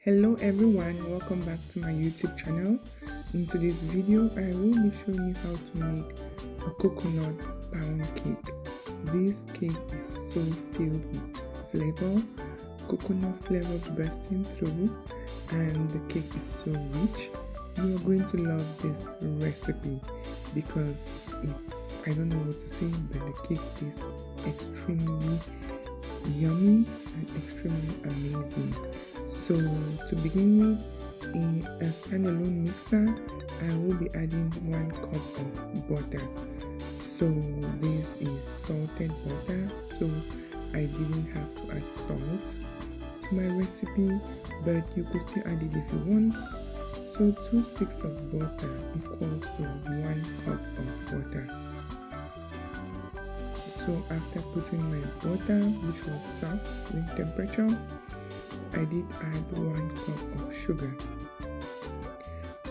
Hello everyone, welcome back to my YouTube channel. In today's video, I will be showing you how to make a coconut pound cake. This cake is so filled with flavor, coconut flavor bursting through, and the cake is so rich. You are going to love this recipe because I don't know what to say, but the cake is extremely yummy and extremely amazing. So to begin with, in a standalone mixer, I will be adding 1 cup of butter. So this is salted butter, so I didn't have to add salt to my recipe, but you could still add it if you want. So 2 sticks of butter equals to 1 cup of butter. So after putting my butter, which was soft room temperature, I did add 1 cup of sugar.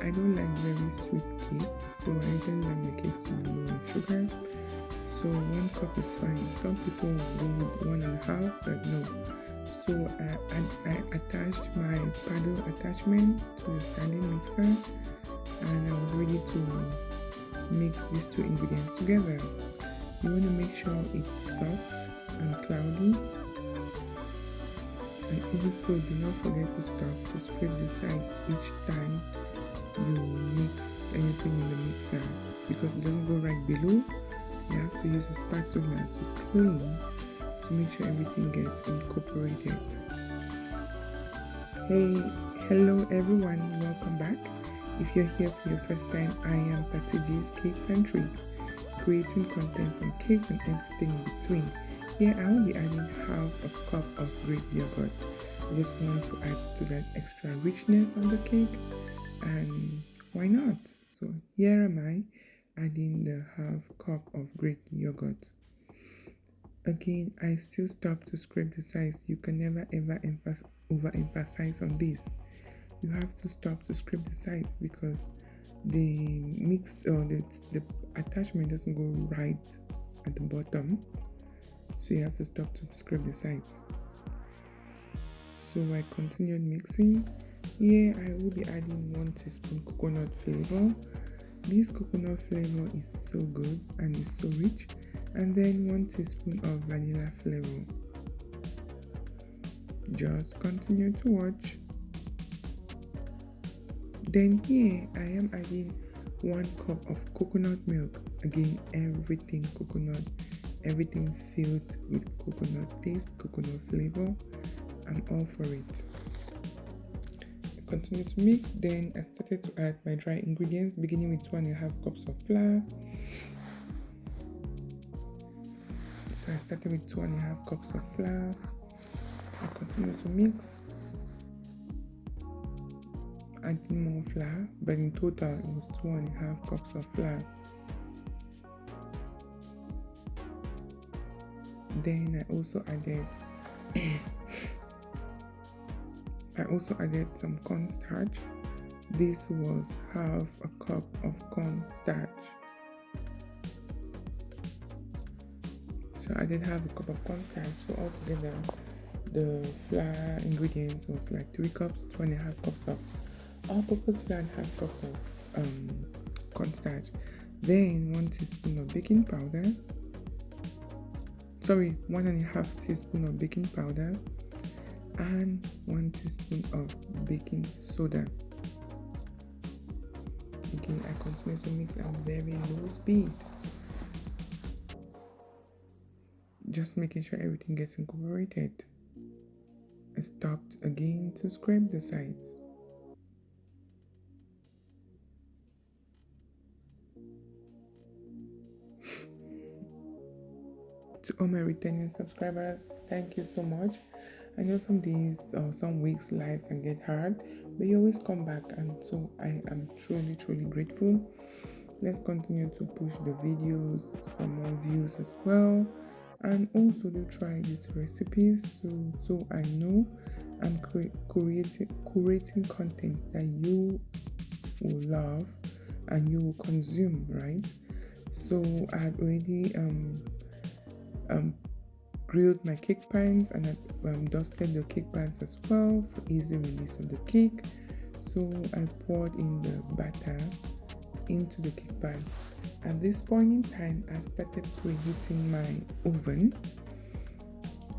I don't like very sweet cakes, so I usually like my cakes to be low in sugar. So 1 cup is fine. Some people go with 1.5, but no. So I attached my paddle attachment to the standing mixer, and I was ready to mix these 2 ingredients together. You want to make sure it's soft and cloudy. And also do not forget to stop to scrape the sides each time you mix anything in the mixer, because it doesn't go right below. You have to use a spatula to clean to make sure everything gets incorporated. Hello everyone, welcome back. If you're here for your first time, I am Patty's Cakes and Treats, creating content on cakes and everything in between. Here I will be adding half a cup of Greek yogurt. I just want to add to that extra richness on the cake, and why not? So here am I adding the half cup of Greek yogurt. Again, I still stop to scrape the sides. You can never ever overemphasize on this. You have to stop to scrape the sides because the mix or the attachment doesn't go right at the bottom. So you have to stop to scrape the sides. So I continued mixing. Here I will be adding 1 teaspoon coconut flavor. This coconut flavor is so good and is so rich. And then 1 teaspoon of vanilla flavor. Just continue to watch. Then here I am adding 1 cup of coconut milk. Again, everything coconut. Everything filled with coconut taste, coconut flavor. I'm all for it. I continue to mix. Then I started to add my dry ingredients, beginning with 2.5 cups of flour. So I started with 2.5 cups of flour. I continue to mix, adding more flour, but in total it was 2.5 cups of flour. Then I also added some cornstarch. This was half a cup of cornstarch. So I did half a cup of cornstarch. So altogether, the flour ingredients was like 3 cups, 2.5 cups of all-purpose flour and half cup of cornstarch. Then 1 teaspoon of baking powder. 1.5 teaspoon of baking powder and 1 teaspoon of baking soda. Again, I continue to mix at very low speed, just making sure everything gets incorporated. I stopped again to scrape the sides. To all my returning subscribers, thank you so much. I know some days or some weeks life can get hard, but you always come back, and so I am truly grateful. Let's continue to push the videos for more views as well, and also do try these recipes so I know I'm curating content that you will love and you will consume, right? So I had already grilled my cake pans, and I dusted the cake pans as well for easy release of the cake. So I poured in the batter into the cake pan. At this point in time, I started preheating my oven.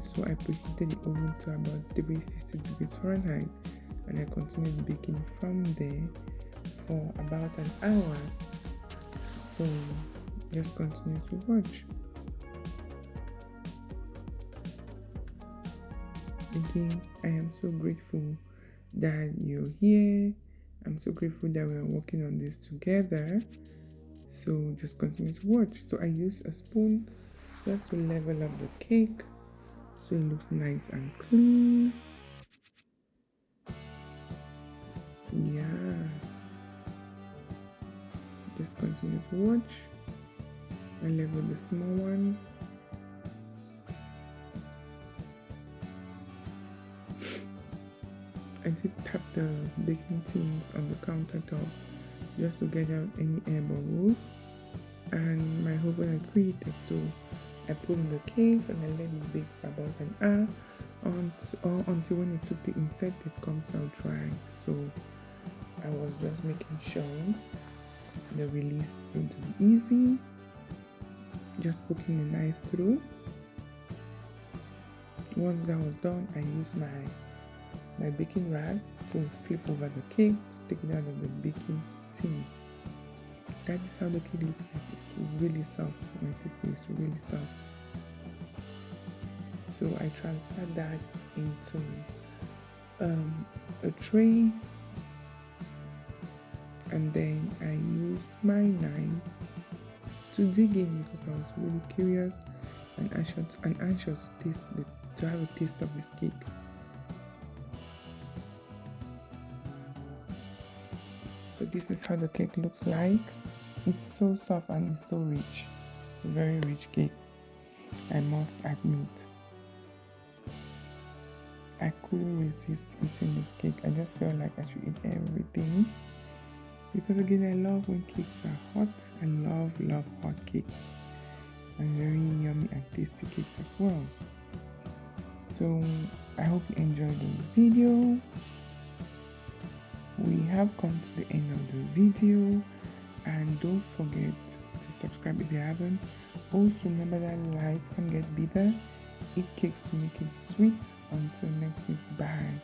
So I preheated the oven to about 350 degrees Fahrenheit, and I continued baking from there for about an hour. So just continue to watch. Again, I am so grateful that you're here. I'm so grateful that we're working on this together. So just continue to watch. So I use a spoon just to level up the cake so it looks nice and clean. Yeah. Just continue to watch. I level the small one. I did tap the baking tins on the countertop just to get out any air bubbles, and my oven had preheated, so I put in the cakes and I let it bake for about an hour until when the toothpick insert it comes out dry. So I was just making sure the release is going to be easy, just poking the knife through. Once that was done, I used my baking rag to flip over the cake to take it out of the baking tin. That is how the cake looks like. It's really soft, my people. It's really soft. So I transferred that into a tray, and then I used my knife to dig in because I was really curious and anxious to have a taste of this cake. So this is how the cake looks like. It's so soft and it's so rich. A very rich cake, I must admit. I couldn't resist eating this cake. I just felt like I should eat everything. Because again, I love when cakes are hot. I love hot cakes. And very yummy and tasty cakes as well. So I hope you enjoyed the video. We have come to the end of the video, and don't forget to subscribe if you haven't. Also remember that life can get bitter. Eat cakes to make it sweet. Until next week, bye.